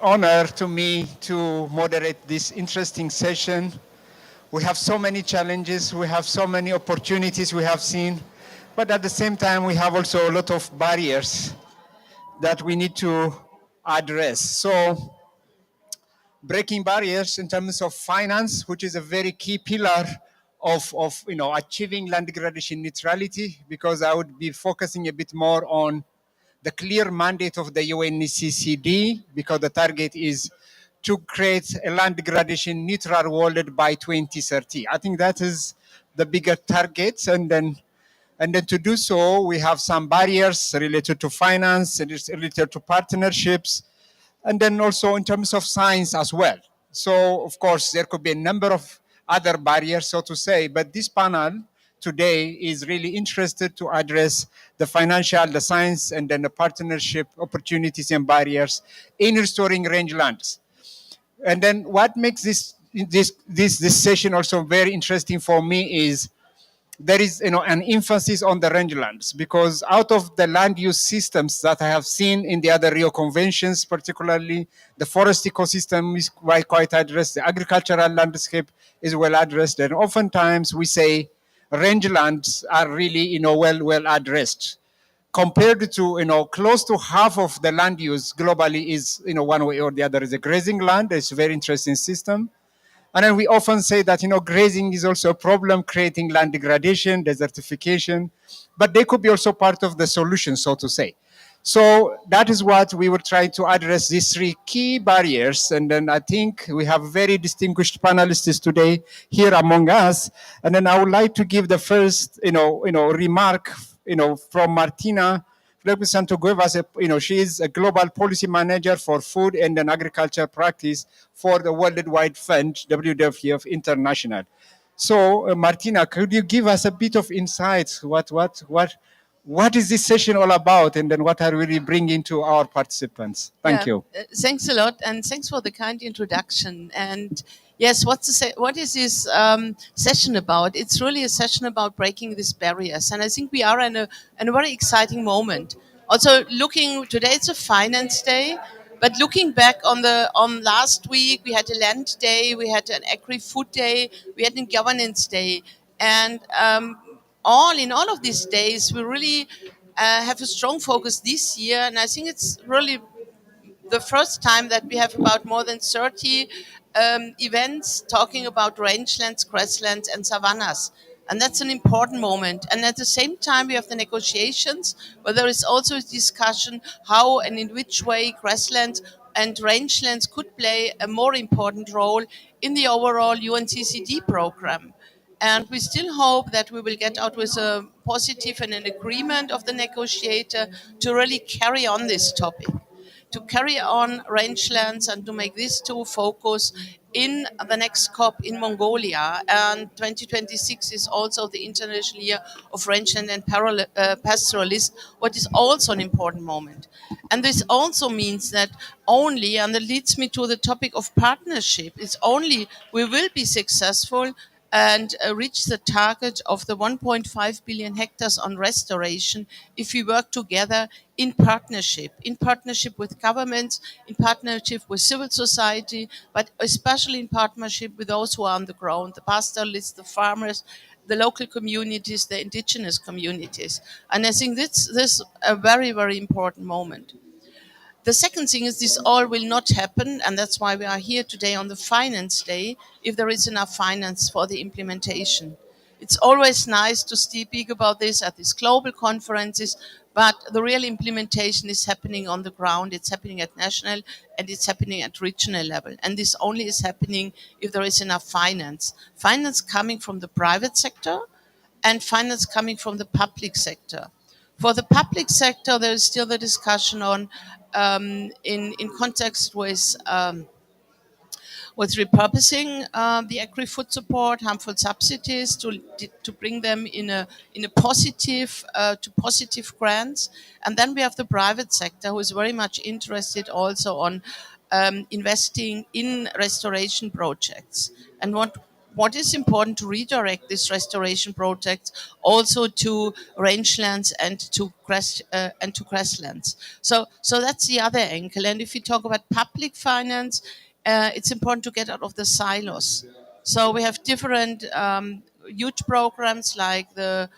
honor to me to moderate this interesting session. We have so many challenges, we have so many opportunities we have seen, but at the same time, we have also a lot of barriers that we need to address. So breaking barriers in terms of finance, which is a very key pillar of achieving land degradation neutrality, because I would be focusing a bit more on the clear mandate of the UNCCD, because the target is to create a land degradation neutral world by 2030. I think that is the bigger target, and then to do so, we have some barriers related to finance, related to partnerships, and then also in terms of science as well. So, of course, there could be a number of other barriers, so to say, but this panel today is really interested to address the financial, the science, and then the partnership opportunities and barriers in restoring rangelands. And then what makes this session also very interesting for me is there is an emphasis on the rangelands, because out of the land use systems that I have seen in the other Rio conventions, particularly the forest ecosystem is quite addressed, the agricultural landscape is well addressed, and oftentimes we say rangelands are really well addressed compared to close to half of the land use globally is one way or the other is a grazing land. It's a very interesting system. And then we often say that, grazing is also a problem, creating land degradation, desertification, but they could be also part of the solution, so to say. So that is what we will try to address, these three key barriers. And then I think we have very distinguished panelists today here among us. And then I would like to give the first, remark, from Martina representative Guevas, she is a global policy manager for food and an agriculture practice for the Worldwide Fund, WWF International. So, Martina, could you give us a bit of insights? What is this session all about, and then what are we really bringing to our participants? Thank you. Thanks a lot, and thanks for the kind introduction. And yes, what is this session about? It's really a session about breaking these barriers, and I think we are in a very exciting moment. Also, looking today, it's a finance day, but looking back on last week, we had a land day, we had an agri-food day, we had a governance day, and in all of these days, we really have a strong focus this year, and I think it's really the first time that we have about more than 30 events talking about rangelands, grasslands, and savannas. And that's an important moment. And at the same time, we have the negotiations, where there is also a discussion how and in which way grasslands and rangelands could play a more important role in the overall UNCCD program. And we still hope that we will get out with a positive and an agreement of the negotiator to really carry on this topic, to carry on rangelands and to make these two focus in the next COP in Mongolia. And 2026 is also the International Year of Rangeland and Pastoralist, what is also an important moment. And this also means that only, and that leads me to the topic of partnership, it's only we will be successful and reach the target of the 1.5 billion hectares on restoration if we work together in partnership with governments, in partnership with civil society, but especially in partnership with those who are on the ground, the pastoralists, the farmers, the local communities, the indigenous communities. And I think this is a very, very important moment. The second thing is this all will not happen, and that's why we are here today on the Finance Day, if there is enough finance for the implementation. It's always nice to speak about this at these global conferences, but the real implementation is happening on the ground. It's happening at national and it's happening at regional level. And this only is happening if there is enough finance. Finance coming from the private sector and finance coming from the public sector. For the public sector, there is still the discussion on in context with repurposing the agri-food support, harmful subsidies to bring them in a positive to positive grants, and then we have the private sector who is very much interested also on investing in restoration projects. And what is important to redirect these restoration projects also to rangelands and to grasslands. So that's the other angle. And if you talk about public finance, it's important to get out of the silos. So we have different huge programs like the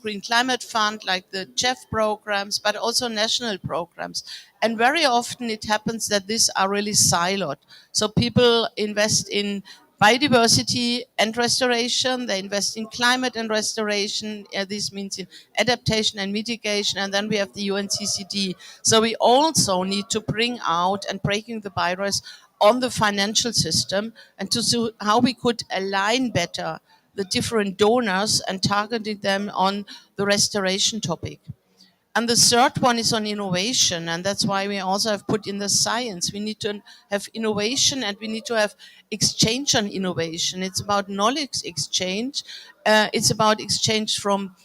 Green Climate Fund, like the CHEF programs, but also national programs. And very often it happens that these are really siloed. So people invest in biodiversity and restoration, they invest in climate and restoration. This means in adaptation and mitigation. And then we have the UNCCD. So we also need to bring out and breaking the barriers on the financial system and to see how we could align better the different donors and targeting them on the restoration topic. And the third one is on innovation, and that's why we also have put in the science. We need to have innovation, and we need to have exchange on innovation. It's about knowledge exchange. It's about exchange from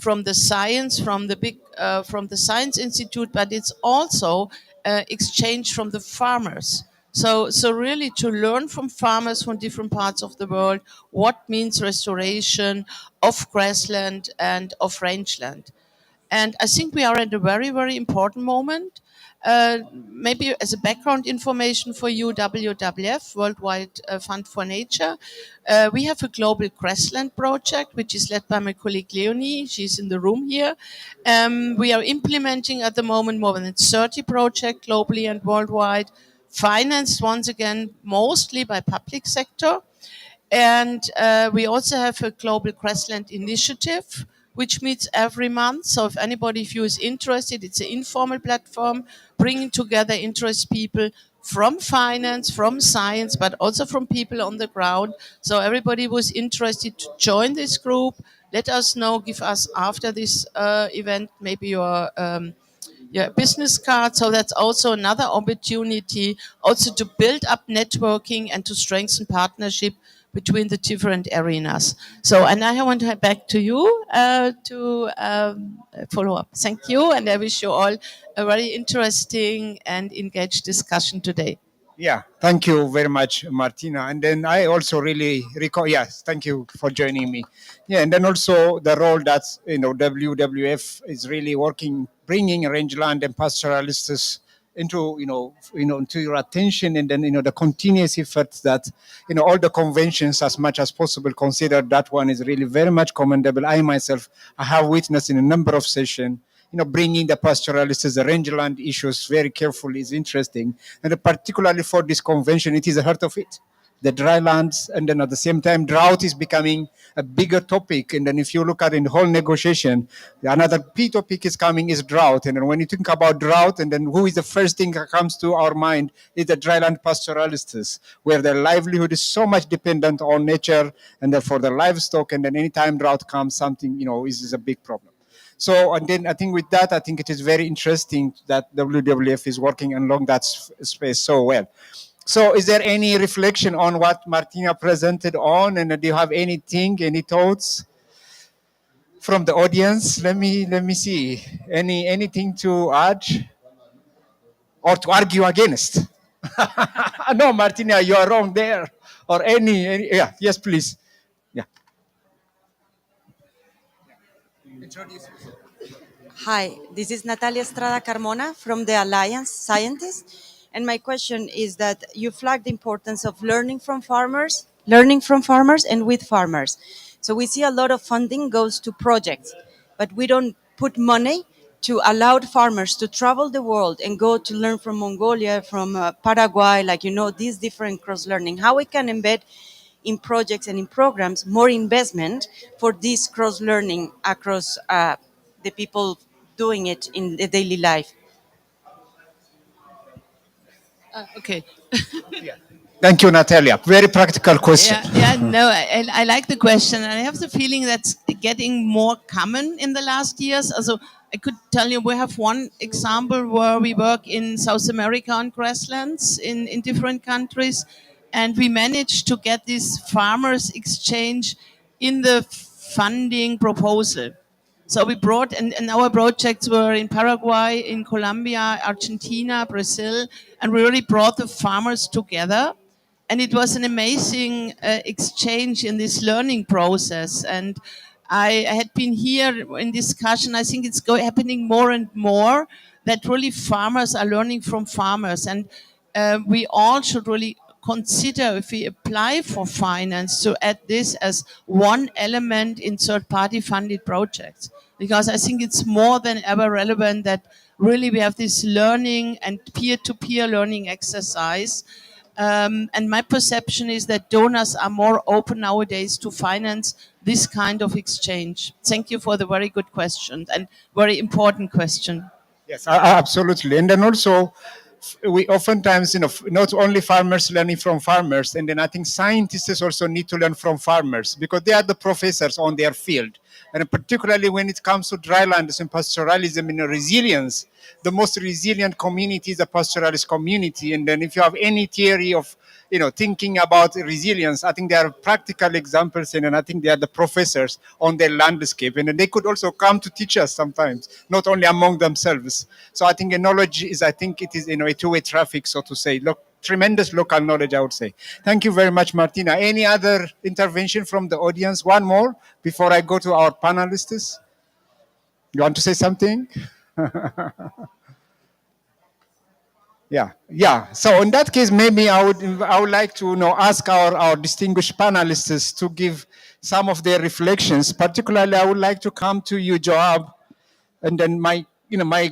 the science, from the science institute, but it's also exchange from the farmers. So really to learn from farmers from different parts of the world what means restoration of grassland and of rangeland. And I think we are at a very, very important moment. Maybe as a background information for you, WWF, Worldwide Fund for Nature, we have a global grassland project, which is led by my colleague Leonie. She's in the room here. We are implementing at the moment more than 30 projects globally and worldwide, financed once again mostly by public sector. And we also have a global grassland initiative, which meets every month. So if anybody of you is interested, it's an informal platform bringing together interest people from finance, from science, but also from people on the ground. So everybody who's interested to join this group, let us know, give us after this event, maybe your business card. So that's also another opportunity also to build up networking and to strengthen partnership between the different arenas. So, and I want to head back to you to follow up. Thank you, and I wish you all a very interesting and engaged discussion today. Yeah, thank you very much, Martina. And then I also really recall, yes, thank you for joining me. Yeah, and then also the role that WWF is really working, bringing rangeland and pastoralists into into your attention, and then the continuous efforts that all the conventions as much as possible consider that one is really very much commendable. I myself I have witnessed in a number of sessions bringing the pastoralists, the rangeland issues very carefully is interesting. And particularly for this convention, it is the heart of it. The dry lands, and then at the same time, drought is becoming a bigger topic. And then if you look at in the whole negotiation, another key topic is coming is drought. And then when you think about drought, and then who is the first thing that comes to our mind is the dryland pastoralists, where their livelihood is so much dependent on nature and therefore the livestock. And then anytime drought comes, something, is a big problem. So, and then I think with that, I think it is very interesting that WWF is working along that space so well. So, is there any reflection on what Martina presented on, and do you have anything, any thoughts from the audience? Let me see. Anything to add or to argue against? No, Martina, you are wrong there. Or any yeah, yes, please. Yeah. Hi, this is Natalia Estrada Carmona from the Alliance Scientists. And my question is that you flagged the importance of learning from farmers and with farmers. So we see a lot of funding goes to projects, but we don't put money to allow farmers to travel the world and go to learn from Mongolia, from Paraguay, these different cross learning. How we can embed in projects and in programs more investment for this cross learning across the people doing it in the daily life. Okay. Thank you, Natalia. Very practical question. No, I like the question. And I have the feeling that's getting more common in the last years. Also, I could tell you we have one example where we work in South America on grasslands in different countries, and we managed to get this farmers exchange in the funding proposal. So we brought, and our projects were in Paraguay, in Colombia, Argentina, Brazil, and we really brought the farmers together and it was an amazing exchange in this learning process. And I had been here in discussion. I think it's happening more and more that really farmers are learning from farmers, and we all should really consider, if we apply for finance, to add this as one element in third-party funded projects, because I think it's more than ever relevant that really we have this learning and peer-to-peer learning exercise. And my perception is that donors are more open nowadays to finance this kind of exchange. Thank you for the very good question and very important question. Yes, absolutely. And then also, we oftentimes, not only farmers learning from farmers, and then I think scientists also need to learn from farmers because they are the professors on their field. And particularly when it comes to drylands and pastoralism and resilience, the most resilient community is a pastoralist community. And then if you have any theory of thinking about resilience, I think there are practical examples, and I think they are the professors on their landscape, and they could also come to teach us sometimes, not only among themselves. So I think knowledge is, I think it is, a two-way traffic, so to say. Look, tremendous local knowledge, I would say. Thank you very much, Martina. Any other intervention from the audience? One more before I go to our panelists. You want to say something? Yeah. So in that case, maybe I would like to ask our distinguished panelists to give some of their reflections. Particularly, I would like to come to you, Joab, and then my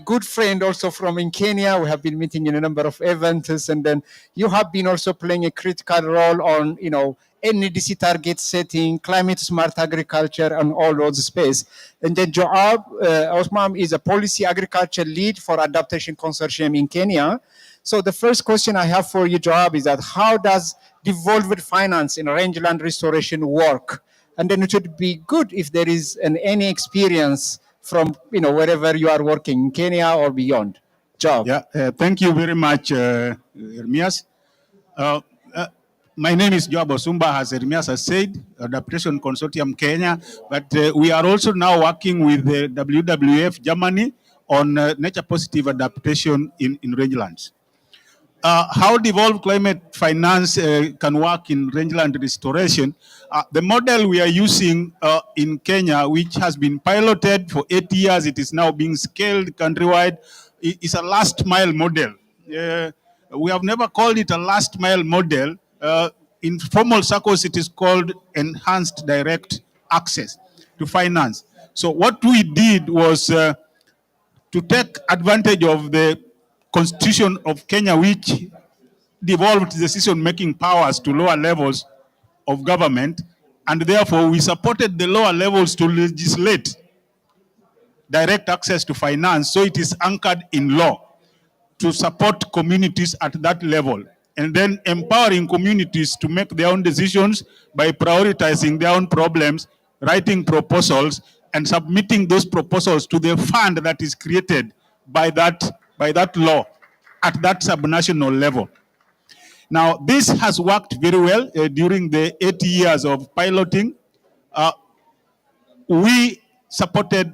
good friend also from in Kenya. We have been meeting in a number of events, and then you have been also playing a critical role on NDC target setting, climate smart agriculture, and all those space. And then Joab Osman is a policy agriculture lead for adaptation consortium in Kenya. So the first question I have for you, Joab, is that how does devolved finance in rangeland restoration work? And then it would be good if there is any experience from wherever you are working in Kenya or beyond. Joab. Yeah, thank you very much, Ermias. My name is Joab Osumba, as Ermias has said, Adaptation Consortium Kenya, but we are also now working with the WWF Germany on nature positive adaptation in rangelands. How devolved climate finance can work in rangeland restoration. The model we are using in Kenya, which has been piloted for 8 years, it is now being scaled countrywide, is a last mile model. We have never called it a last mile model. In formal circles, it is called enhanced direct access to finance. So what we did was to take advantage of the Constitution of Kenya, which devolved decision-making powers to lower levels of government, and therefore we supported the lower levels to legislate direct access to finance, so it is anchored in law to support communities at that level, and then empowering communities to make their own decisions by prioritizing their own problems, writing proposals, and submitting those proposals to the fund that is created by that law at that subnational level. Now, this has worked very well during the 8 years of piloting. We supported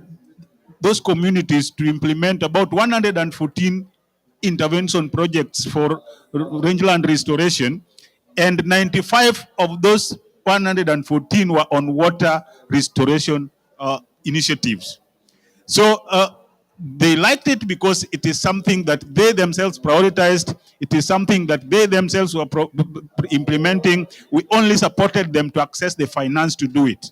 those communities to implement about 114 intervention projects for rangeland restoration, and 95 of those 114 were on water restoration initiatives. So they liked it because it is something that they themselves prioritized. It is something that they themselves were implementing. We only supported them to access the finance to do it.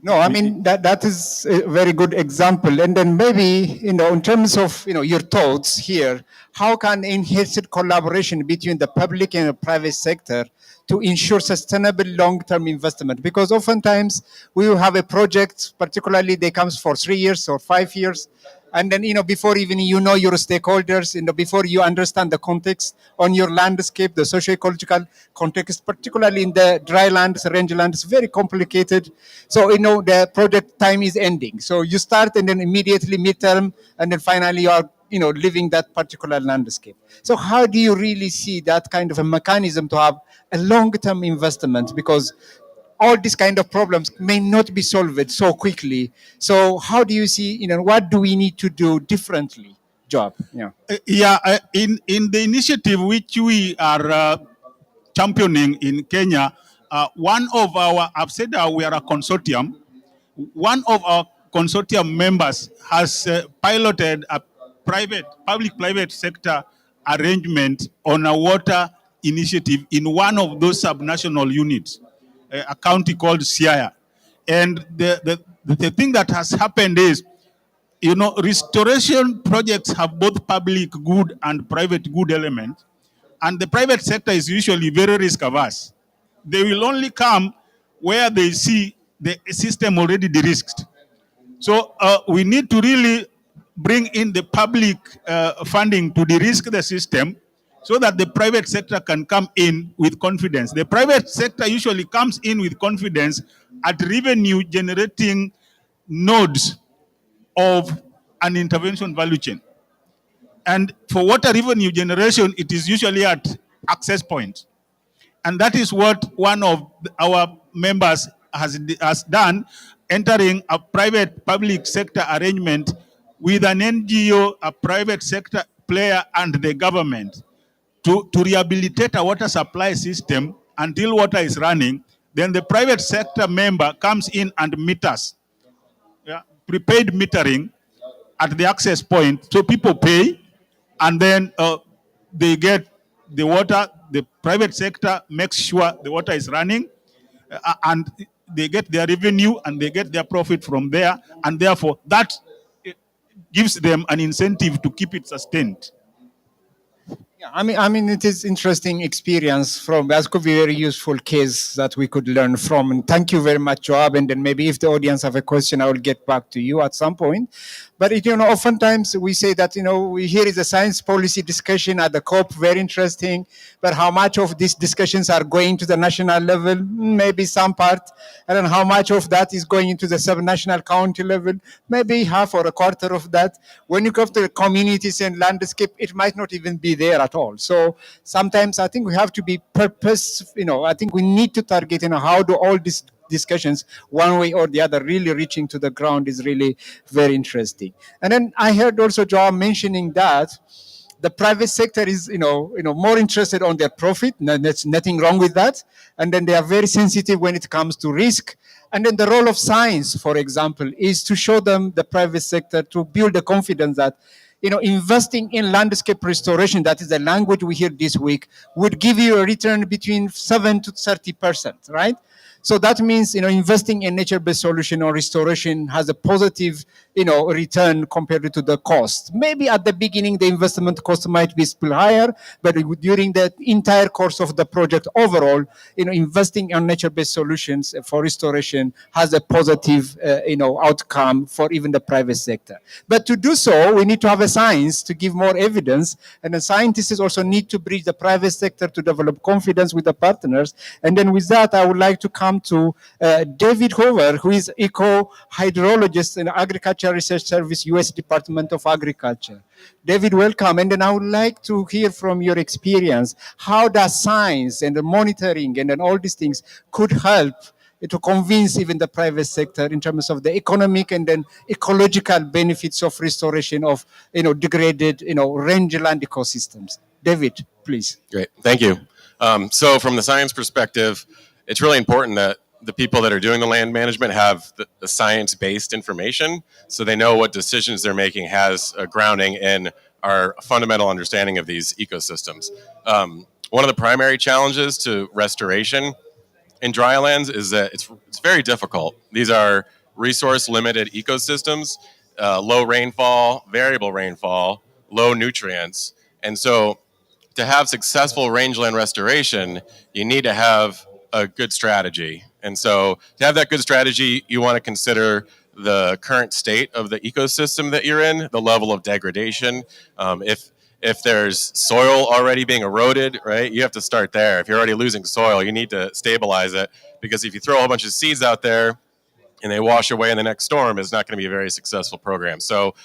No, I mean, that is a very good example. And then maybe, in terms of, your thoughts here, how can enhanced collaboration between the public and the private sector to ensure sustainable long-term investment? Because oftentimes we will have a project, particularly they comes for 3 years or 5 years, and then, before even your stakeholders, before you understand the context on your landscape, the socio-ecological context, particularly in the dry lands, rangelands, very complicated. So, the project time is ending. So you start and then immediately midterm, and then finally you are, living that particular landscape. So how do you really see that kind of a mechanism to have a long-term investment? Because all these kind of problems may not be solved so quickly. So how do you see, what do we need to do differently job. Yeah. In the initiative which we are championing in Kenya, one of our, I've said we are a consortium. One of our consortium members has piloted a public-private sector arrangement on a water initiative in one of those subnational units, a county called Siaya. And the thing that has happened is, restoration projects have both public good and private good elements, and the private sector is usually very risk averse. They will only come where they see the system already de-risked. So we need to really bring in the public funding to de-risk the system so that the private sector can come in with confidence. The private sector usually comes in with confidence at revenue generating nodes of an intervention value chain. And for water revenue generation, it is usually at access points. And that is what one of our members has done, entering a private-public sector arrangement with an NGO, a private sector player, and the government to rehabilitate a water supply system until water is running. Then the private sector member comes in and meters, prepaid metering at the access point. So people pay, and then they get the water. The private sector makes sure the water is running, and they get their revenue and they get their profit from there, and therefore that gives them an incentive to keep it sustained. Yeah, I mean, it is interesting experience from. That could be a very useful case that we could learn from. And thank you very much, Joab. And then maybe if the audience have a question, I will get back to you at some point. But oftentimes we say that here is a science policy discussion at the COP, very interesting. But how much of these discussions are going to the national level? Maybe some part. And then how much of that is going into the subnational county level? Maybe half or a quarter of that. When you go to the communities and landscape, it might not even be there at all. So sometimes I think we have to be I think we need to target, how do all these discussions, one way or the other, really reaching to the ground is really very interesting. And then I heard also Joao mentioning that the private sector is, more interested on their profit. There's nothing wrong with that. And then they are very sensitive when it comes to risk. And then the role of science, for example, is to show them, the private sector, to build the confidence that, investing in landscape restoration, that is the language we hear this week, would give you a return between 7 to 30%, right? So that means, investing in nature-based solution or restoration has a positive, return compared to the cost. Maybe at the beginning, the investment cost might be still higher, but during the entire course of the project overall, investing in nature-based solutions for restoration has a positive, outcome for even the private sector. But to do so, we need to have a science to give more evidence, and the scientists also need to bridge the private sector to develop confidence with the partners. And then with that, I would like to come to David Hoover, who is eco-hydrologist in Agriculture Research Service, U.S. Department of Agriculture. David, welcome. And then I would like to hear from your experience, how does science and the monitoring and then all these things could help to convince even the private sector in terms of the economic and then ecological benefits of restoration of, degraded, rangeland ecosystems. David, please. Great, thank you. So from the science perspective, it's really important that the people that are doing the land management have the science-based information, so they know what decisions they're making has a grounding in our fundamental understanding of these ecosystems. One of the primary challenges to restoration in dry lands is that it's very difficult. These are resource-limited ecosystems, low rainfall, variable rainfall, low nutrients, and so to have successful rangeland restoration, you need to have a good strategy. And so to have that good strategy, you want to consider the current state of the ecosystem that you're in, the level of degradation. If there's soil already being eroded, right, you have to start there. If you're already losing soil, you need to stabilize it, because if you throw a whole bunch of seeds out there and they wash away in the next storm, it's not going to be a very successful program. So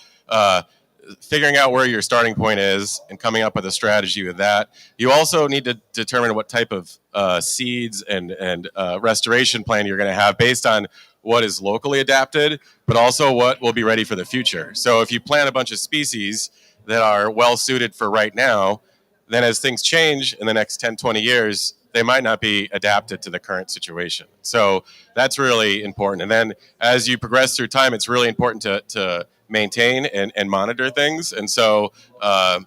figuring out where your starting point is and coming up with a strategy with that. You also need to determine what type of seeds and restoration plan you're going to have based on what is locally adapted, but also what will be ready for the future. So if you plant a bunch of species that are well suited for right now, then as things change in the next 10, 20 years, they might not be adapted to the current situation. So that's really important. And then as you progress through time, it's really important to maintain and monitor things. And so and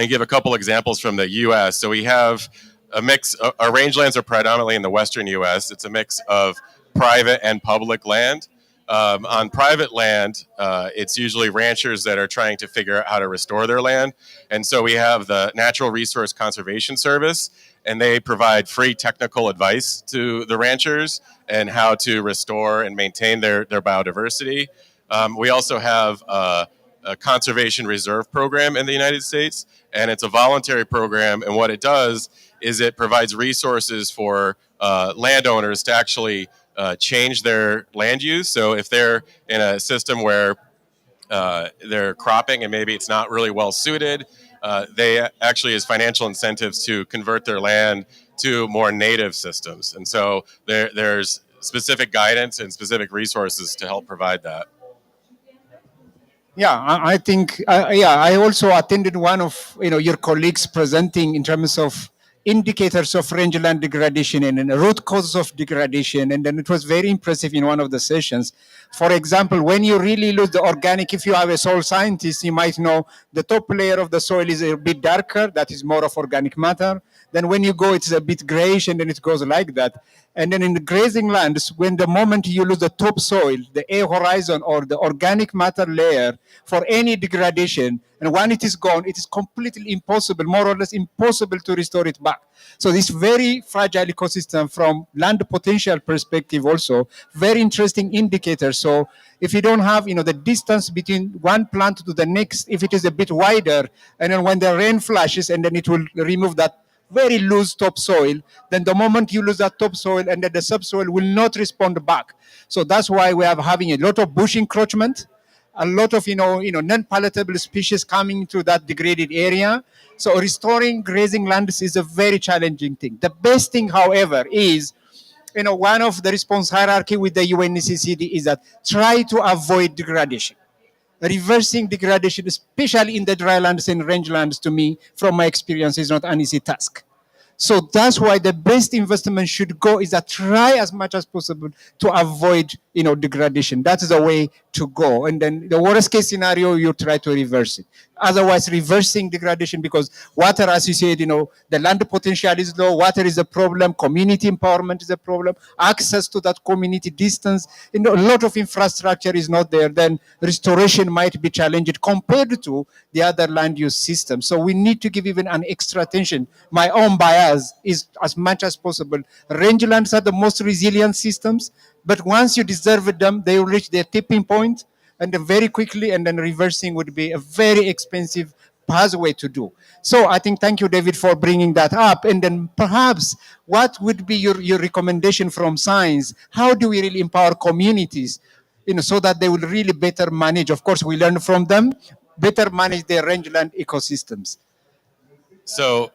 give a couple examples from the U.S. So we have a mix. Our rangelands are predominantly in the western U.S. It's a mix of private and public land. On private land, it's usually ranchers that are trying to figure out how to restore their land. And so we have the Natural Resource Conservation Service, and they provide free technical advice to the ranchers and how to restore and maintain their biodiversity. We also have a conservation reserve program in the United States, and it's a voluntary program. And what it does is it provides resources for landowners to actually change their land use. So if they're in a system where they're cropping and maybe it's not really well suited, they actually has financial incentives to convert their land to more native systems. And so there's specific guidance and specific resources to help provide that. Yeah, I think, I also attended one of your colleagues presenting in terms of indicators of rangeland degradation and root causes of degradation, and then it was very impressive in one of the sessions. For example, when you really lose the organic, if you have a soil scientist, you might know the top layer of the soil is a bit darker, that is more of organic matter. Then when you go, it's a bit grayish, and then it goes like that. And then in the grazing lands, when the moment you lose the topsoil, the air horizon or the organic matter layer for any degradation, and when it is gone, it is completely impossible, more or less impossible to restore it back. So this very fragile ecosystem from land potential perspective also, very interesting indicator. So if you don't have, the distance between one plant to the next, if it is a bit wider, and then when the rain flashes, and then it will remove that very loose topsoil, then the moment you lose that topsoil, and then the subsoil will not respond back. So that's why we are having a lot of bush encroachment, a lot of non-palatable species coming into that degraded area. So restoring grazing lands is a very challenging thing. The best thing, however, is one of the response hierarchy with the UNCCD is that try to avoid degradation. Reversing degradation, especially in the drylands and rangelands, to me, from my experience, is not an easy task. So that's why the best investment should go is that try as much as possible to avoid, degradation. That is the way to go. And then the worst case scenario, you try to reverse it. Otherwise, reversing degradation, because water, as you said, the land potential is low, water is a problem, community empowerment is a problem, access to that community distance, a lot of infrastructure is not there, then restoration might be challenged compared to the other land use system. So we need to give even an extra attention. My own bias is, as much as possible, rangelands are the most resilient systems, but once you deserve them, they will reach their tipping point, and then very quickly, and then reversing would be a very expensive pathway to do. So I think, thank you, David, for bringing that up. And then perhaps what would be your recommendation from science? How do we really empower communities, so that they will really better manage? Of course, we learn from them, better manage their rangeland ecosystems. So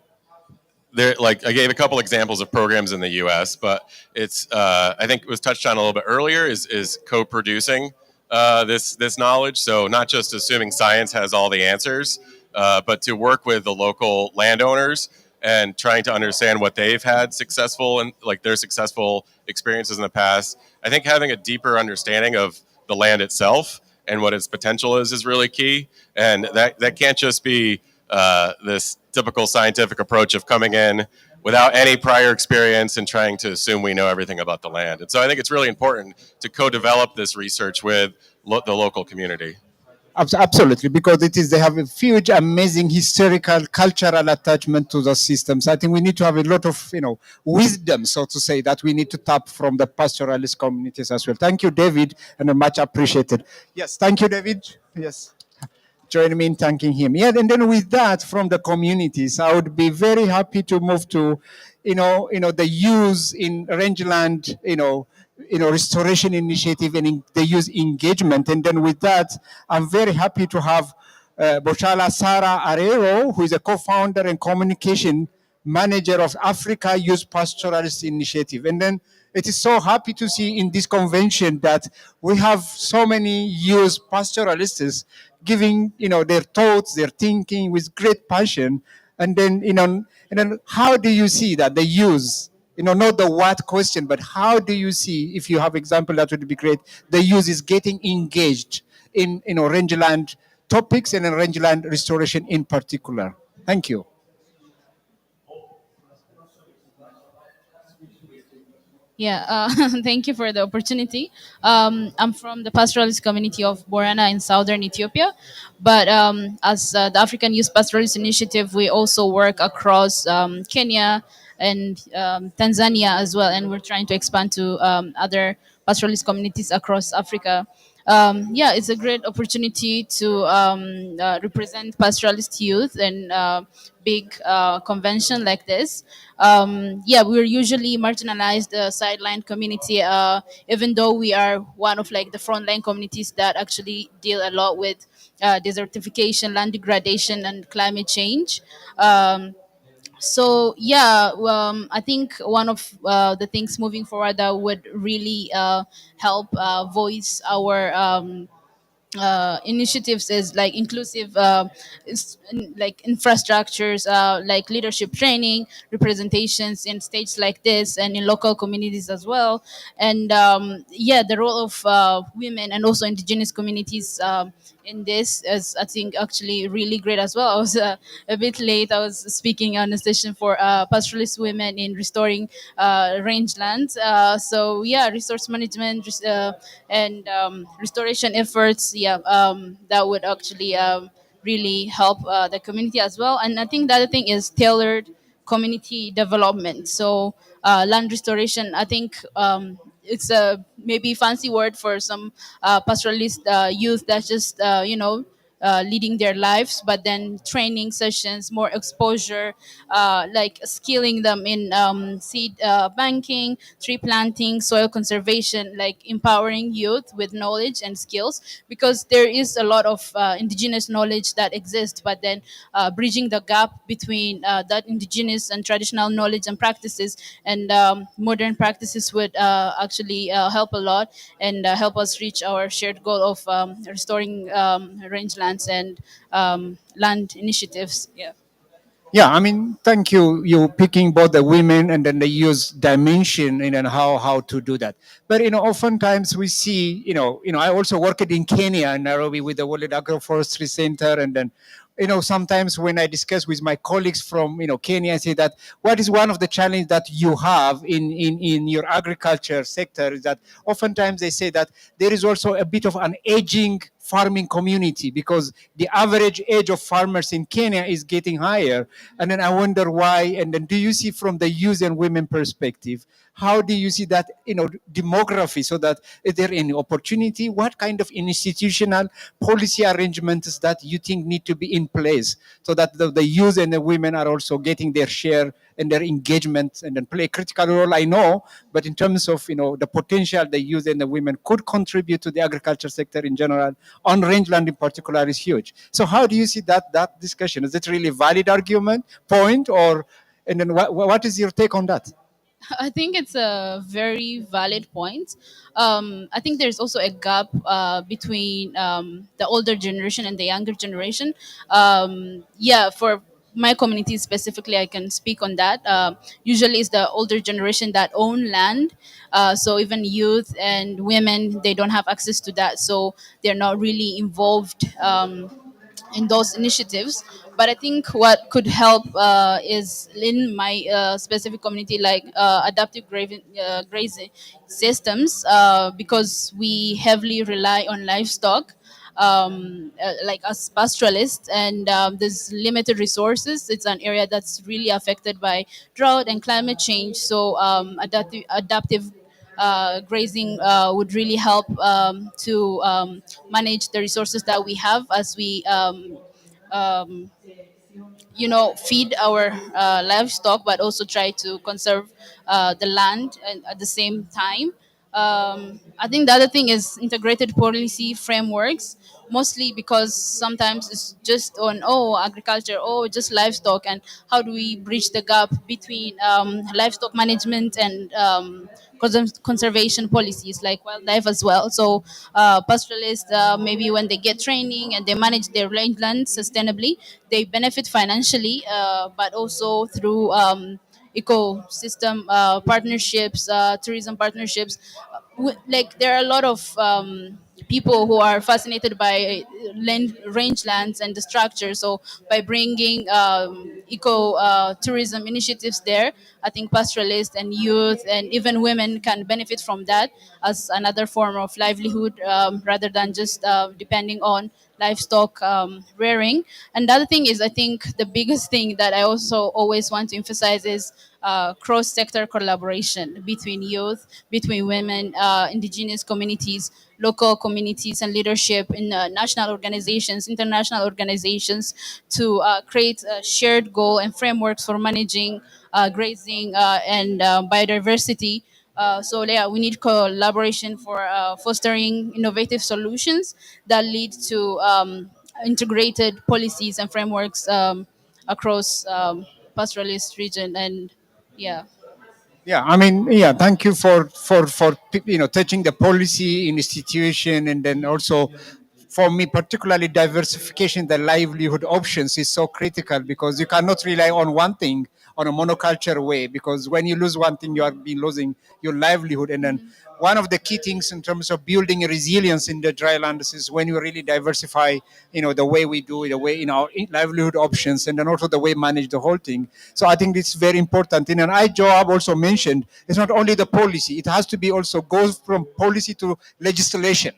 there, like I gave a couple examples of programs in the U.S., but it's I think it was touched on a little bit earlier is co-producing this knowledge. So not just assuming science has all the answers, but to work with the local landowners and trying to understand what they've had successful and like their successful experiences in the past. I think having a deeper understanding of the land itself and what its potential is really key. And that can't just be this typical scientific approach of coming in without any prior experience and trying to assume we know everything about the land. And so I think it's really important to co-develop this research with the local community. Absolutely, because they have a huge, amazing historical, cultural attachment to the systems. I think we need to have a lot of, wisdom, so to say, that we need to tap from the pastoralist communities as well. Thank you, David, and much appreciated. Yes, thank you, David. Yes. Join me in thanking him. Yeah, and then with that, from the communities, I would be very happy to move to, the use in rangeland, restoration initiative and the use engagement. And then with that, I'm very happy to have Bochala Sara Arero, who is a co-founder and communication manager of Africa Youth Pastoralist Initiative. And then It is so happy to see in this convention that we have so many youth pastoralists giving, their thoughts, their thinking with great passion. And then, and then how do you see that the youth, not the what question, but how do you see, if you have example, that would be great, the youth is getting engaged in, rangeland topics and in rangeland restoration in particular. Thank you. Yeah, thank you for the opportunity. I'm from the pastoralist community of Borana in southern Ethiopia, but as the African Youth Pastoralist Initiative, we also work across Kenya and Tanzania as well, and we're trying to expand to other pastoralist communities across Africa. Yeah, it's a great opportunity to represent pastoralist youth and big convention like this. Yeah, we're usually marginalized sideline community, even though we are one of like the frontline communities that actually deal a lot with desertification, land degradation, and climate change. So yeah, I think one of the things moving forward that would really help voice our initiatives is like inclusive like infrastructures, like leadership training, representations in states like this and in local communities as well. And yeah, the role of women and also indigenous communities in this is, I think, actually really great as well. I was a bit late. I was speaking on a session for pastoralist women in restoring rangelands. So yeah, resource management and restoration efforts. Yeah, that would actually really help the community as well. And I think the other thing is tailored community development. So land restoration, I think it's a maybe fancy word for some pastoralist youth that's just leading their lives, but then training sessions, more exposure, like skilling them in seed banking, tree planting, soil conservation, like empowering youth with knowledge and skills, because there is a lot of indigenous knowledge that exists, but then bridging the gap between that indigenous and traditional knowledge and practices and modern practices would actually help a lot and help us reach our shared goal of restoring rangelands and land initiatives. Yeah. Yeah, I mean, thank you. You picking both the women and then the youth dimension, and how to do that. But oftentimes we see, I also worked in Kenya and Nairobi with the World Agroforestry Center, and then, sometimes when I discuss with my colleagues from Kenya, I say that what is one of the challenges that you have in your agriculture sector is that oftentimes they say that there is also a bit of an aging farming community because the average age of farmers in Kenya is getting higher. And then I wonder why. And then do you see from the youth and women perspective, how do you see that, demography, so that is there any opportunity? What kind of institutional policy arrangements that you think need to be in place so that the youth and the women are also getting their share and their engagement and then play a critical role, I know, but in terms of, the potential the youth and the women could contribute to the agriculture sector in general, on rangeland in particular, is huge. So how do you see that discussion? Is it really valid argument, point, or, and then what is your take on that? I think it's a very valid point. I think there's also a gap between the older generation and the younger generation. Yeah, for my community specifically, I can speak on that. Usually, it's the older generation that own land. So even youth and women, they don't have access to that. So they're not really involved in those initiatives. But I think what could help is in my specific community, like adaptive grazing systems, because we heavily rely on livestock. Like as pastoralists, and there's limited resources. It's an area that's really affected by drought and climate change. So adaptive grazing would really help to manage the resources that we have as we um, feed our livestock, but also try to conserve the land and at the same time. I think the other thing is integrated policy frameworks, mostly because sometimes it's just on agriculture, just livestock, and how do we bridge the gap between livestock management and conservation policies like wildlife as well. So pastoralists, maybe when they get training and they manage their rangeland sustainably, they benefit financially, but also through ecosystem partnerships, tourism partnerships. Like there are a lot of people who are fascinated by rangelands and the structure. So by bringing eco tourism initiatives there, I think pastoralists and youth and even women can benefit from that as another form of livelihood, rather than just depending on livestock rearing. And the other thing is, I think the biggest thing that I also always want to emphasize is cross-sector collaboration between youth, between women, indigenous communities, local communities, and leadership in national organizations, international organizations, to create a shared goal and frameworks for managing grazing and biodiversity. So yeah, we need collaboration for fostering innovative solutions that lead to integrated policies and frameworks across pastoralist region. And yeah. Yeah, I mean, yeah, thank you for touching the policy institution, and then also for me particularly diversification, the livelihood options is so critical, because you cannot rely on one thing on a monoculture way, because when you lose one thing you are been losing your livelihood. And then one of the key things in terms of building resilience in the drylands is when you really diversify, the way we do it, the way in our livelihood options, and then also the way we manage the whole thing. So I think it's very important. And I Joab also mentioned it's not only the policy; it has to be also goes from policy to legislation.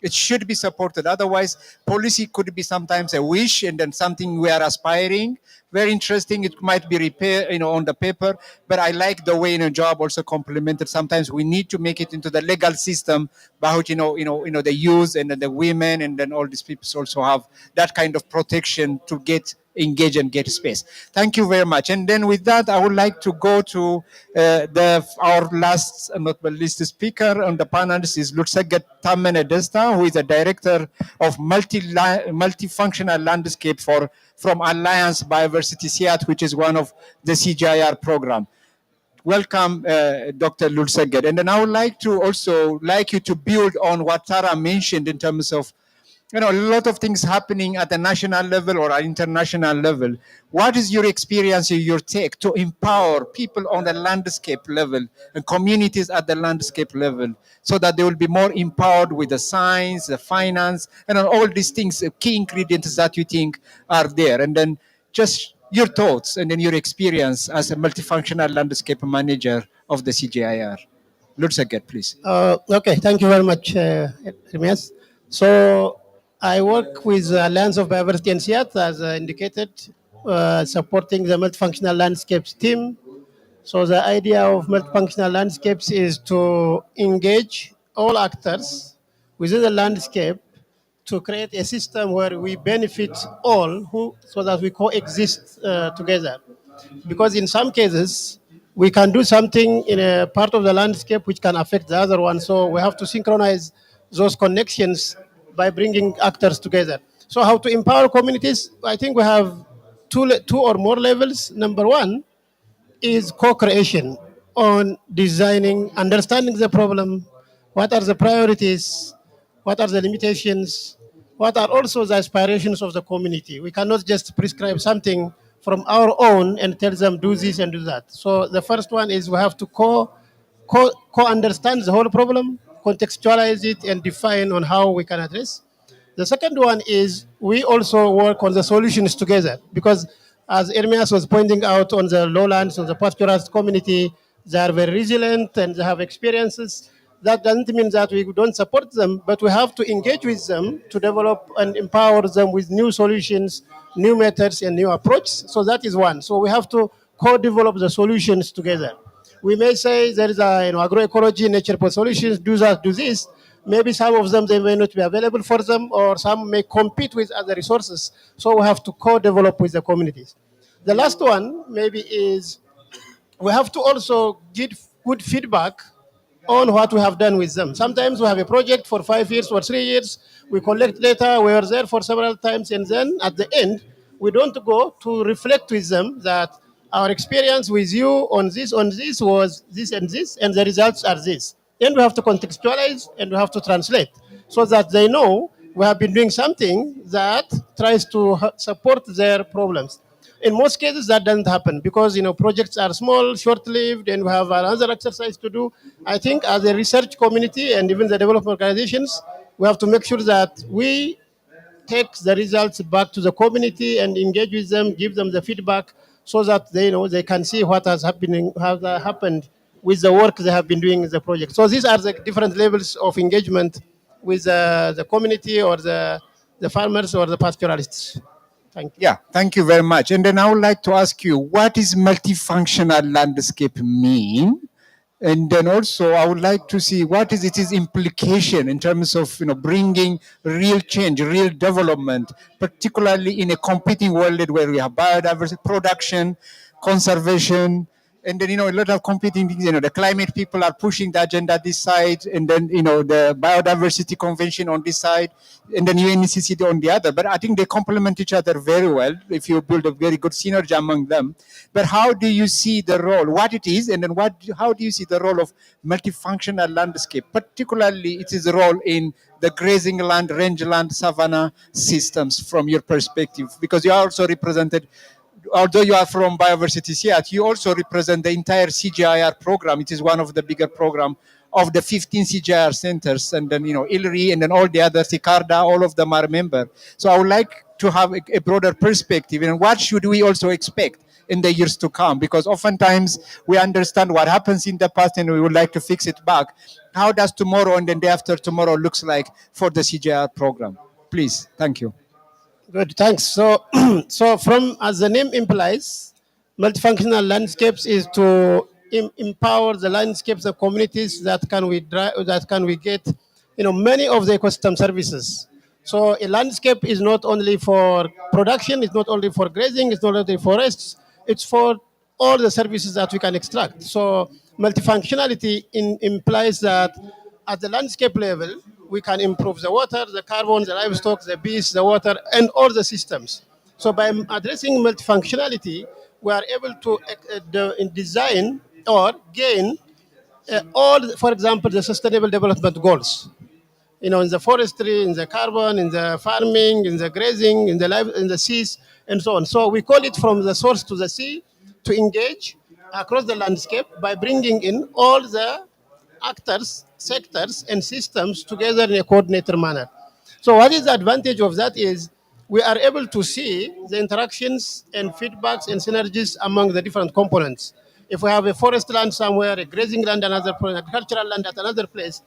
It should be supported. Otherwise, policy could be sometimes a wish and then something we are aspiring. Very interesting. It might be repair, on the paper. But I like the way Job also complemented. Sometimes we need to make it into the legal system by which the youth and then the women and then all these people also have that kind of protection to get engage and get space. Thank you very much. And then with that, I would like to go to our last not the least speaker on the panel. This is Lutseget Tamene Desta, who is the director of multifunctional landscape from Alliance Biodiversity SIAT, which is one of the CGIAR program. Welcome, Dr. Lutseget. And then I would like to also like you to build on what Tara mentioned in terms of a lot of things happening at the national level or international level. What is your experience, your take to empower people on the landscape level and communities at the landscape level so that they will be more empowered with the science, the finance, and all these things, key ingredients that you think are there? And then just your thoughts and then your experience as a multifunctional landscape manager of the CGIR. Lutseget, please. Okay, thank you very much, Remias. So I work with Alliance of Biodiversity and SIAT, as indicated, supporting the multifunctional landscapes team. So the idea of multifunctional landscapes is to engage all actors within the landscape to create a system where we benefit all so that we coexist together. Because in some cases, we can do something in a part of the landscape which can affect the other one. So we have to synchronize those connections by bringing actors together. So how to empower communities? I think we have two or more levels. Number one is co-creation on designing, understanding the problem, what are the priorities, what are the limitations, what are also the aspirations of the community. We cannot just prescribe something from our own and tell them do this and do that. So the first one is we have to co-understand the whole problem, contextualize it, and define on how we can address. The second one is we also work on the solutions together, because as Ermias was pointing out, on the lowlands, on the pastoralist community, they are very resilient and they have experiences. That doesn't mean that we don't support them, but we have to engage with them to develop and empower them with new solutions, new methods, and new approaches. So that is one. So we have to co-develop the solutions together. We may say there is agroecology, nature for solutions, do that, do this. Maybe some of them, they may not be available for them, or some may compete with other resources. So we have to co-develop with the communities. The last one maybe is we have to also give good feedback on what we have done with them. Sometimes we have a project for 5 years or 3 years. We collect data. We are there for several times. And then at the end, we don't go to reflect with them that our experience with you on this was this, and the results are this. Then we have to contextualize and we have to translate so that they know we have been doing something that tries to support their problems. In most cases, that doesn't happen because projects are small, short-lived, and we have another exercise to do. I think as a research community and even the development organizations, we have to make sure that we take the results back to the community and engage with them, give them the feedback, so that they can see what has happened with the work they have been doing in the project. So these are the different levels of engagement with the community or the farmers or the pastoralists. Thank you. Yeah, thank you very much. And then I would like to ask you, what does multifunctional landscape mean? And then also, I would like to see what is its implication in terms of bringing real change, real development, particularly in a competing world where we have biodiversity, production, conservation, and then a lot of competing things. The climate people are pushing the agenda this side, and then the biodiversity convention on this side, and then UNCCD on the other. But I think they complement each other very well if you build a very good synergy among them. But how do you see the role, what it is, and then how do you see the role of multifunctional landscape, particularly its role in the grazing land, rangeland, savanna systems from your perspective? Because you are also represented, although you are from biodiversity CIAT, you also represent the entire CGIAR program. It is one of the bigger programs of the 15 CGIAR centers, and then ILRI, and then all the others, ICARDA, all of them are member. So I would like to have a broader perspective, and what should we also expect in the years to come? Because oftentimes we understand what happens in the past and we would like to fix it back. How does tomorrow and then day after tomorrow looks like for the CGIAR program? Please, thank you. Good, thanks. So, from as the name implies, multifunctional landscapes is to empower the landscapes of communities that can we get, many of the ecosystem services. So, a landscape is not only for production, it's not only for grazing, it's not only forests, it's for all the services that we can extract. So, multifunctionality implies that at the landscape level, we can improve the water, the carbon, the livestock, the bees, the water, and all the systems. So by addressing multifunctionality, we are able to design or gain for example, the sustainable development goals. In the forestry, in the carbon, in the farming, in the grazing, in the seas, and so on. So we call it from the source to the sea to engage across the landscape by bringing in all the actors, sectors, and systems together in a coordinated manner. So what is the advantage of that is we are able to see the interactions and feedbacks and synergies among the different components. If we have a forest land somewhere, a grazing land, another place, agricultural land at another place,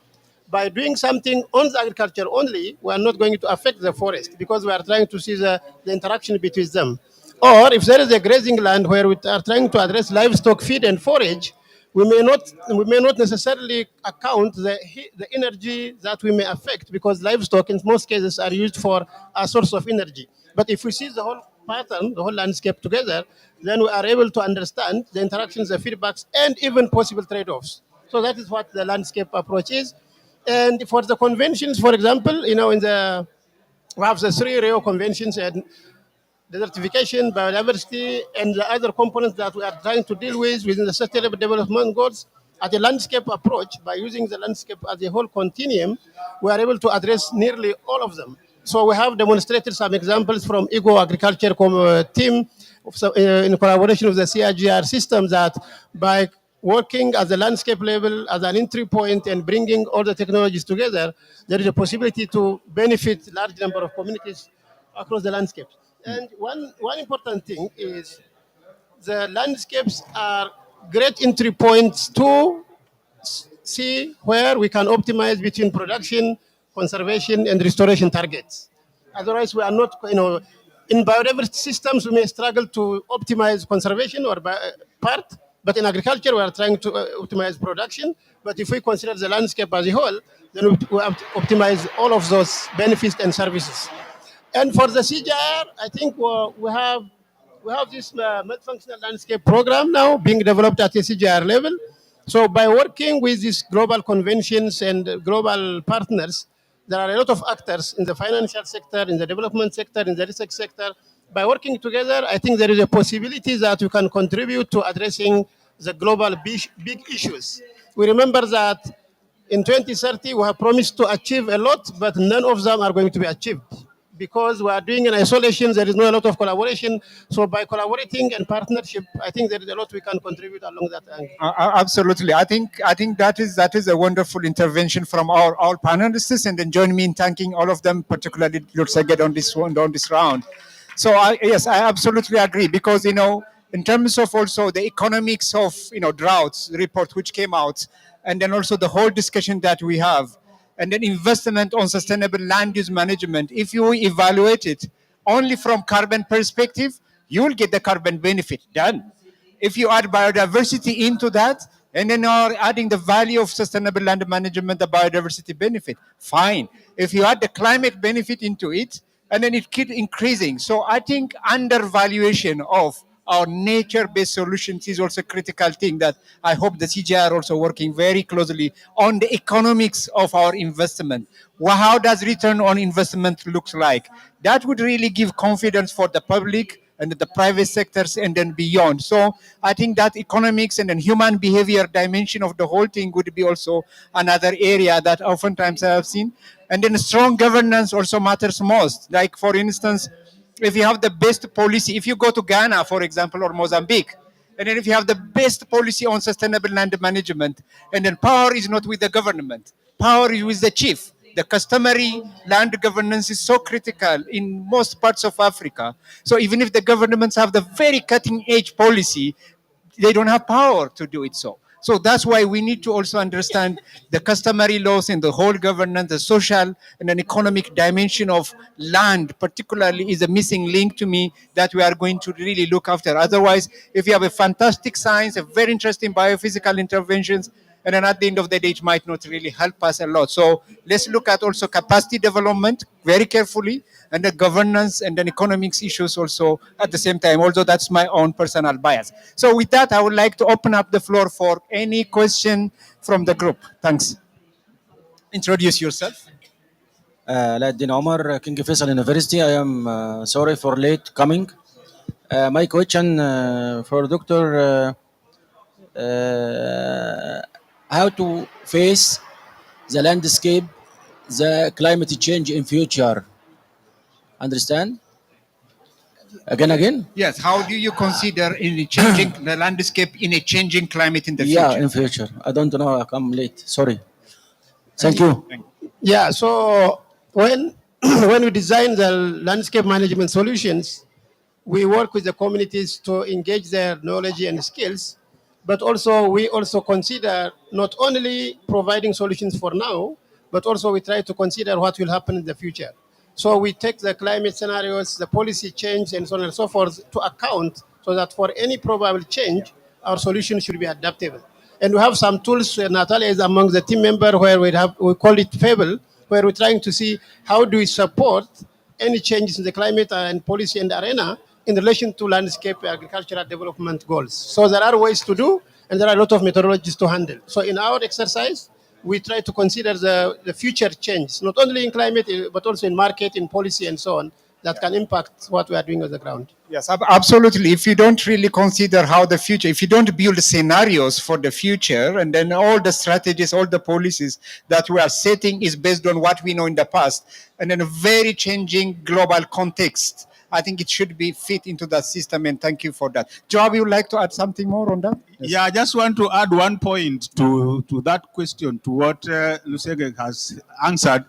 by doing something on the agriculture only, we are not going to affect the forest because we are trying to see the interaction between them. Or if there is a grazing land where we are trying to address livestock feed and forage, we may not necessarily account the energy that we may affect because livestock in most cases are used for a source of energy. But if we see the whole pattern, the whole landscape together, then we are able to understand the interactions, the feedbacks, and even possible trade-offs. So that is what the landscape approach is. And for the conventions, for example, we have the three Rio conventions and desertification, biodiversity, and the other components that we are trying to deal with within the sustainable development goals. At a landscape approach, by using the landscape as a whole continuum, we are able to address nearly all of them. So we have demonstrated some examples from Ego Agriculture team in collaboration with the CIGR system that by working at the landscape level as an entry point and bringing all the technologies together, there is a possibility to benefit large number of communities across the landscapes. And one important thing is the landscapes are great entry points to see where we can optimize between production, conservation, and restoration targets. Otherwise, we are not, in biodiversity systems, we may struggle to optimize conservation or part, but in agriculture, we are trying to optimize production. But if we consider the landscape as a whole, then we have to optimize all of those benefits and services. And for the CGIR, I think we have this multifunctional landscape program now being developed at the CGIR level. So by working with these global conventions and global partners, there are a lot of actors in the financial sector, in the development sector, in the research sector, by working together, I think there is a possibility that we can contribute to addressing the global big issues. We remember that in 2030, we have promised to achieve a lot, but none of them are going to be achieved because we are doing in isolation. There is not a lot of collaboration. So by collaborating and partnership, I think there is a lot we can contribute along that angle. Absolutely. I think that is a wonderful intervention from our panelists, and then join me in thanking all of them, particularly Lord Seged on this round. So yes, I absolutely agree because in terms of also the economics of droughts report which came out, and then also the whole discussion that we have, and then investment on sustainable land use management. If you evaluate it only from carbon perspective, you will get the carbon benefit done. If you add biodiversity into that, and then are adding the value of sustainable land management, the biodiversity benefit, fine. If you add the climate benefit into it, and then it keeps increasing. So I think undervaluation of our nature-based solutions is also a critical thing that I hope the CGI are also working very closely on the economics of our investment. Well, how does return on investment looks like? That would really give confidence for the public and the private sectors and then beyond. So I think that economics and then human behavior dimension of the whole thing would be also another area that oftentimes I have seen. And then strong governance also matters most. Like for instance, if you have the best policy, if you go to Ghana, for example, or Mozambique, and then if you have the best policy on sustainable land management, and then power is not with the government, power is with the chief. The customary land governance is so critical in most parts of Africa. So even if the governments have the very cutting edge policy, they don't have power to do it so. So that's why we need to also understand the customary laws and the whole governance, the social and an economic dimension of land, particularly, is a missing link to me that we are going to really look after. Otherwise, if you have a fantastic science, a very interesting biophysical interventions, and then at the end of the day, it might not really help us a lot. So let's look at also capacity development very carefully, and the governance and then economics issues also at the same time, although that's my own personal bias. So with that, I would like to open up the floor for any question from the group. Thanks. Introduce yourself. Aladdin Omar, King Faisal University. I am sorry for late coming. My question for Doctor, how to face the landscape, the climate change in future. Understand? Again? Yes. How do you consider in changing the landscape in a changing climate in the future? Yeah, in future. I don't know. I come late. Sorry. Thank you. Yeah, so when when we design the landscape management solutions, we work with the communities to engage their knowledge and skills, but also we also consider not only providing solutions for now, but also we try to consider what will happen in the future. So we take the climate scenarios, the policy change, and so on and so forth to account so that for any probable change, our solution should be adaptable. And we have some tools, Natalia is among the team member where we call it Fable, where we're trying to see how do we support any changes in the climate and policy and arena in relation to landscape agricultural development goals. So there are ways to do, and there are a lot of methodologies to handle. So in our exercise, we try to consider the future change, not only in climate, but also in market, in policy, and so on, that can impact what we are doing on the ground. Yes, absolutely. If you don't really consider how the future, if you don't build scenarios for the future, and then all the strategies, all the policies that we are setting is based on what we know in the past, and in a very changing global context, I think it should be fit into that system. And thank you for that. Joab, you would like to add something more on that? Yes. Yeah, I just want to add one point to that question, to what Lusege has answered.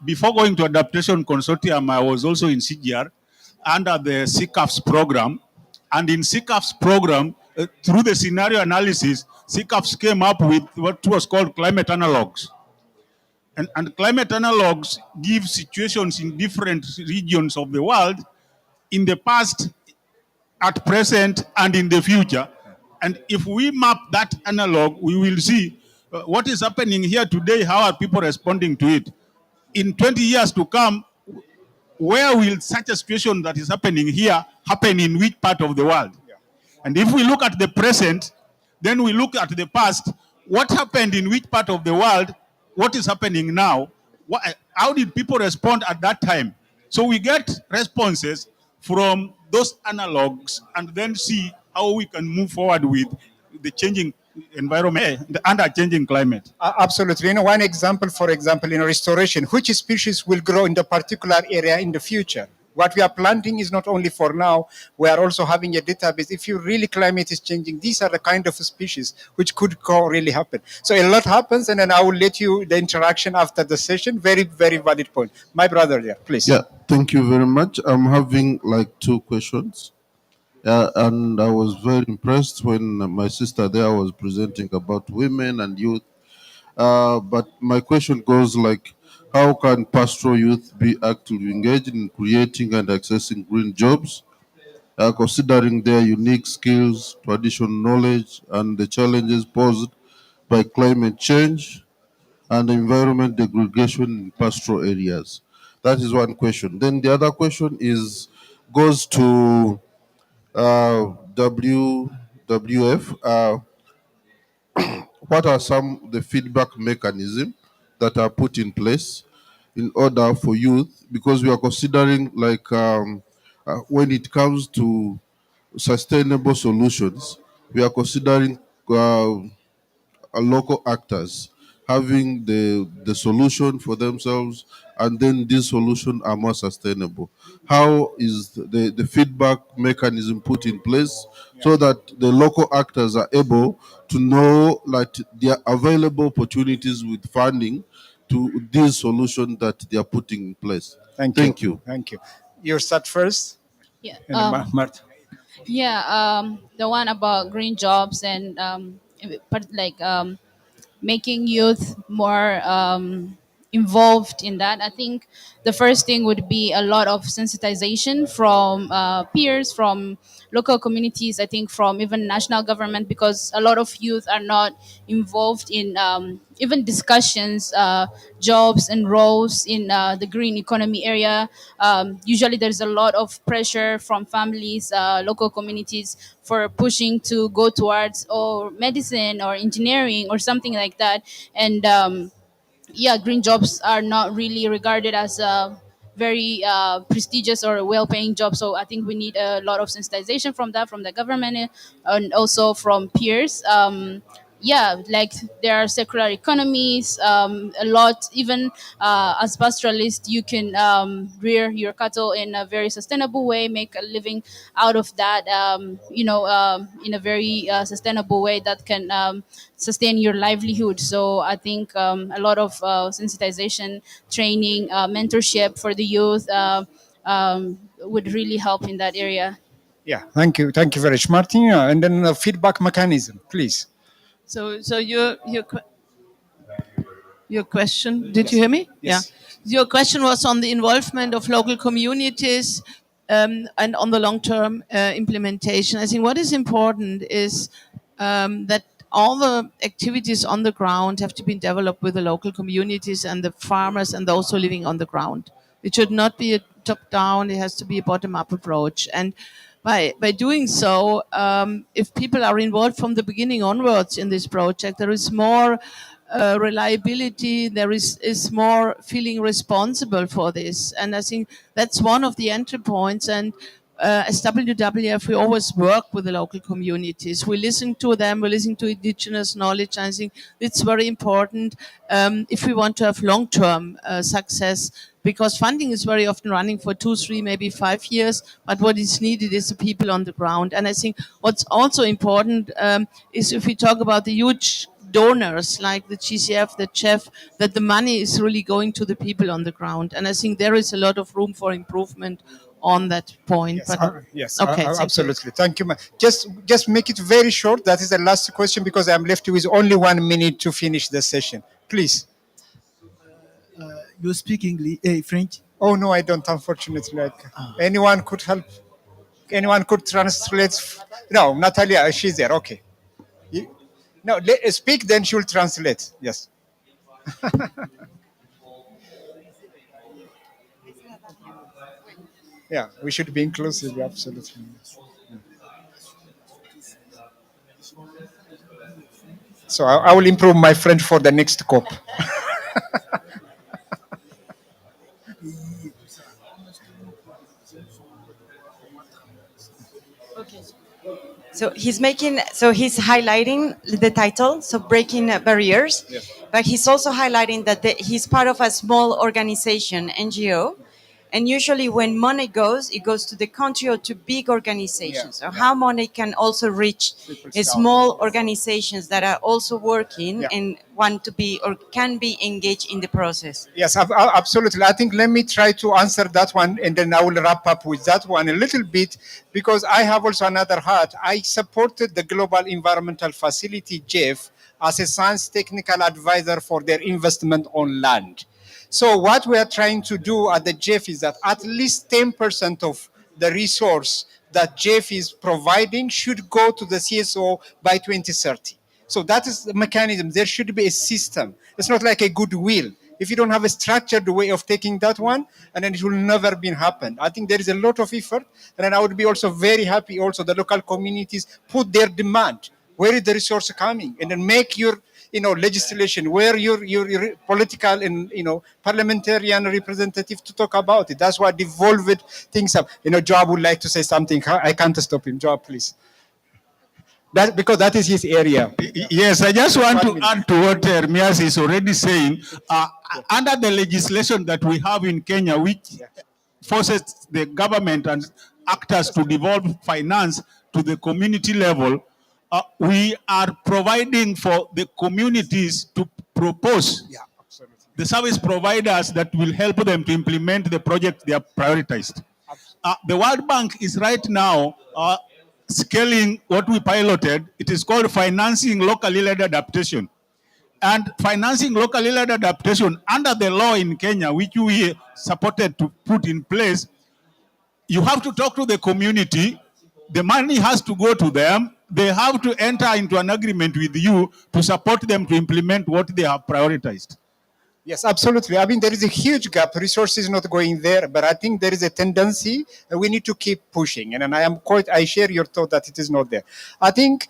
Before going to Adaptation Consortium, I was also in CGR under the CCAF's program. And in CCAF's program, through the scenario analysis, CCAFs came up with what was called climate analogs. And climate analogs give situations in different regions of the world in the past, at present, and in the future. And if we map that analog, we will see what is happening here today, how are people responding to it. In 20 years to come, where will such a situation that is happening here happen in which part of the world? Yeah. And if we look at the present, then we look at the past, what happened in which part of the world, what is happening now, how did people respond at that time? So we get responses from those analogs and then see how we can move forward with the changing environment and a changing climate. Absolutely. One example, for example, in restoration, which species will grow in the particular area in the future? What we are planting is not only for now, we are also having a database. If you really climate is changing, these are the kind of species which could really happen. So a lot happens, and then I will let you the interaction after the session. Very, very valid point. My brother there, please. Yeah, thank you very much. I'm having like two questions. And I was very impressed when my sister there was presenting about women and youth. But my question goes like, how can pastoral youth be actively engaged in creating and accessing green jobs, considering their unique skills, traditional knowledge, and the challenges posed by climate change and environment degradation in pastoral areas? That is one question. Then the other question is goes to WWF. What are some of the feedback mechanisms that are put in place in order for youth? Because we are considering like when it comes to sustainable solutions, we are considering local actors having the solution for themselves, and then these solutions are more sustainable. How is the feedback mechanism put in place so that the local actors are able to know like there are available opportunities with funding to these solutions that they are putting in place? Thank you. Thank you. You start first. Yeah. And then Martha. Yeah, the one about green jobs and making youth more involved in that. I think the first thing would be a lot of sensitization from peers, from local communities, I think from even national government, because a lot of youth are not involved in even discussions, jobs and roles in the green economy area. Usually there's a lot of pressure from families, local communities, for pushing to go towards or medicine or engineering or something like that. And yeah, green jobs are not really regarded as a very prestigious or well-paying job. So I think we need a lot of sensitization from that, from the government, and also from peers. Yeah, like there are circular economies, a lot. Even as pastoralist, you can rear your cattle in a very sustainable way, make a living out of that. In a very sustainable way that can sustain your livelihood. So I think a lot of sensitization, training, mentorship for the youth would really help in that area. Yeah, thank you. Thank you very much, Martin. And then the feedback mechanism, please. So your question, did you hear me? Yes. Yeah. Your question was on the involvement of local communities and on the long-term implementation. I think what is important is that all the activities on the ground have to be developed with the local communities and the farmers and those who are living on the ground. It should not be a top-down, it has to be a bottom-up approach. And by doing so, if people are involved from the beginning onwards in this project, there is more reliability, there is more feeling responsible for this. And I think that's one of the entry points. And as WWF, we always work with the local communities. We listen to them, we listen to indigenous knowledge. I think it's very important if we want to have long-term success, because funding is very often running for 2, 3, maybe 5 years, but what is needed is the people on the ground. And I think what's also important is if we talk about the huge donors like the GCF, the CHEF, that the money is really going to the people on the ground. And I think there is a lot of room for improvement on that point. Yes, But yes, okay, thank you. absolutely. Thank you. Just make it very short. That is the last question because I'm left with only 1 minute to finish the session. Please. You speak English, French? Oh no, I don't. Unfortunately, like anyone could help. Anyone could translate. No, Natalia, she's there. Okay. No, speak. Then she'll translate. Yes. Yeah, we should be inclusive. Absolutely. So I will improve my French for the next COP. So he's highlighting the title, so breaking barriers, but he's also highlighting that he's part of a small organization, NGO, and usually when money goes, it goes to the country or to big organizations. So how money can also reach small organizations that are also working and want to be or can be engaged in the process. Yes, absolutely. I think let me try to answer that one, and then I will wrap up with that one a little bit, because I have also another heart. I supported the Global Environmental Facility, GEF, as a science technical advisor for their investment on land. So what we are trying to do at the GEF is that at least 10% of the resource that GEF is providing should go to the CSO by 2030. So that is the mechanism. There should be a system. It's not like a goodwill. If you don't have a structured way of taking that one, and then it will never be happen. I think there is a lot of effort, and then I would be also very happy also the local communities put their demand. Where is the resource coming? And then make your legislation where your political and parliamentarian representative to talk about it. That's what devolved things up. Joab would like to say something. I can't stop him. Joab, please. Because that is his area. Yes, I just want to add to what Ermias is already saying. Under the legislation that we have in Kenya, which forces the government and actors to devolve finance to the community level, we are providing for the communities to propose the service providers that will help them to implement the project they have prioritized. The World Bank is right now scaling what we piloted. It is called financing locally led adaptation. And financing locally led adaptation under the law in Kenya, which we supported to put in place, you have to talk to the community. The money has to go to them. They have to enter into an agreement with you to support them to implement what they have prioritized. Yes, absolutely. I mean, there is a huge gap. Resources not going there, but I think there is a tendency and we need to keep pushing. And I share your thought that it is not there. I think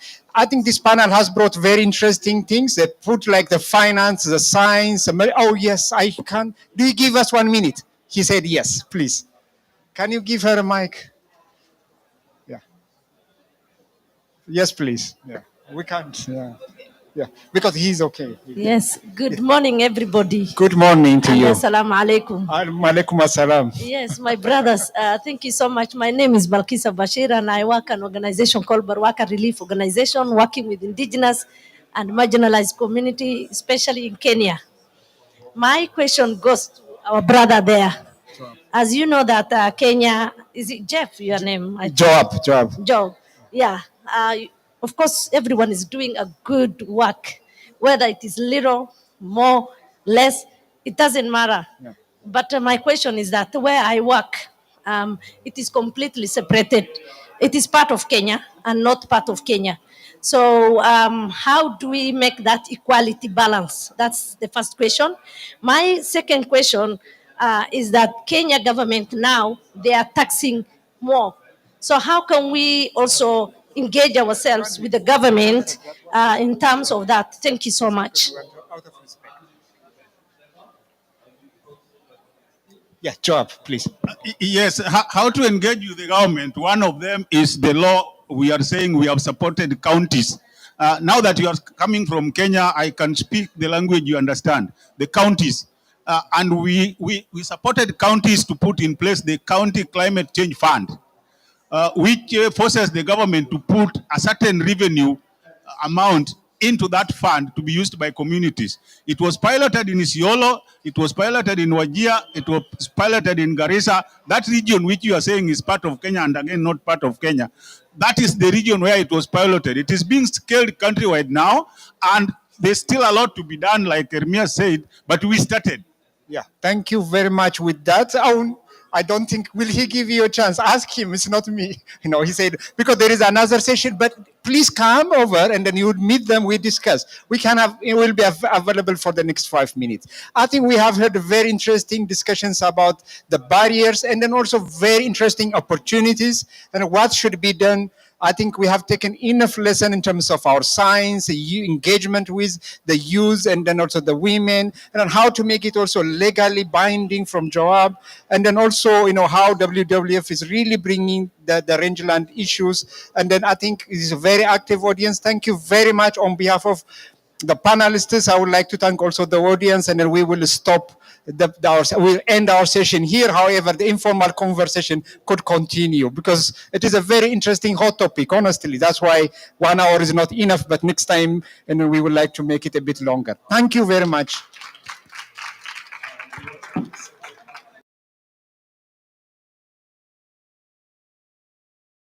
this panel has brought very interesting things. They put like the finance, the science. Oh yes, I can. Do you give us 1 minute? He said yes, please. Can you give her a mic? Yeah. Yes, please. Yeah. We can't. Yeah. Yeah, because he's okay. Yes. Good morning, everybody. Good morning to you. Assalamu alaikum. Alaikum assalam. Yes, my brothers. Thank you so much. My name is Balkisa Bashir, and I work an organization called Barwaka Relief Organization, working with indigenous and marginalized community, especially in Kenya. My question goes to our brother there. As you know that Kenya, is it Jeff, your name? Job. Yeah. Of course, everyone is doing a good work, whether it is little, more, less, it doesn't matter. Yeah. But my question is that where I work, it is completely separated. It is part of Kenya and not part of Kenya. So how do we make that equality balance? That's the first question. My second question is that Kenya government now, they are taxing more. So how can we also engage ourselves with the government in terms of that? Thank you so much. Yeah, Joab, please. Yes, how to engage with the government. One of them is the law. We are saying we have supported counties. Now that you are coming from Kenya, I can speak the language you understand, the counties. And we supported counties to put in place the County Climate Change Fund, which forces the government to put a certain revenue amount into that fund to be used by communities. It was piloted in Isiolo, it was piloted in Wajir, it was piloted in Garissa. That region which you are saying is part of Kenya and again not part of Kenya, that is the region where it was piloted. It is being scaled countrywide now, and there's still a lot to be done, like Ermias said, but we started. Yeah, thank you very much with that. I don't think, will he give you a chance? Ask him, it's not me. He said, because there is another session, but please come over and then you would meet them, we discuss. It will be available for the next 5 minutes. I think we have heard very interesting discussions about the barriers and then also very interesting opportunities and what should be done I think we have taken enough lesson in terms of our science, engagement with the youth, and then also the women, and on how to make it also legally binding from Joab, and then also, how WWF is really bringing the rangeland issues. And then I think it is a very active audience. Thank you very much on behalf of the panelists. I would like to thank also the audience, and then we will stop we'll end our session here. However, the informal conversation could continue because it is a very interesting hot topic, honestly. That's why 1 hour is not enough, but next time, and we would like to make it a bit longer. Thank you very much.